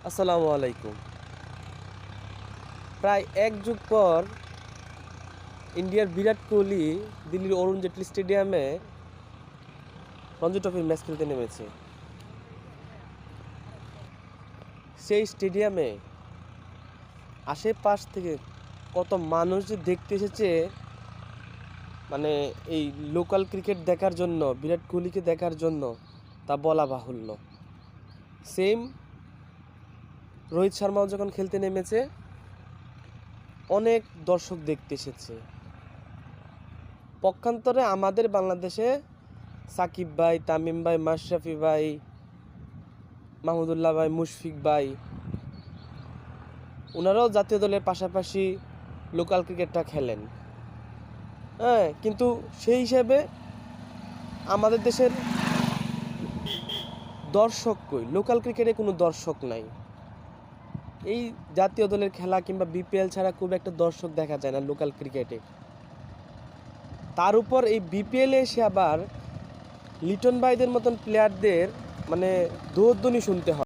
আসসালামু আলাইকুম। প্রায় এক যুগ পর ইন্ডিয়ার বিরাট কোহলি দিল্লির অরুণ জেটলি স্টেডিয়ামে রঞ্জি ট্রফির ম্যাচ খেলতে নেমেছে। সেই স্টেডিয়ামে আশেপাশ থেকে কত মানুষ যে দেখতে এসেছে, মানে এই লোকাল ক্রিকেট দেখার জন্য, বিরাট কোহলিকে দেখার জন্য, তা বলা বাহুল্য। সেম রোহিত শর্মাও যখন খেলতে নেমেছে, অনেক দর্শক দেখতে এসেছে। পক্ষান্তরে আমাদের বাংলাদেশে সাকিব ভাই, তামিম ভাই, মাশরাফি ভাই, মাহমুদুল্লাহ ভাই, মুশফিক ভাই, ওনারাও জাতীয় দলের পাশাপাশি লোকাল ক্রিকেটটা খেলেন। হ্যাঁ, কিন্তু সেই হিসেবে আমাদের দেশের দর্শক কই? লোকাল ক্রিকেটে কোনো দর্শক নাই। এই জাতীয় দলের খেলা কিংবা বিপিএল ছাড়া খুব একটা দর্শক দেখা যায় না লোকাল ক্রিকেটে। তার উপর এই বিপিএলে এসে আবার লিটন ভাইদের মতন প্লেয়ারদের মানে দৌড়ধ্বনি শুনতে হয়।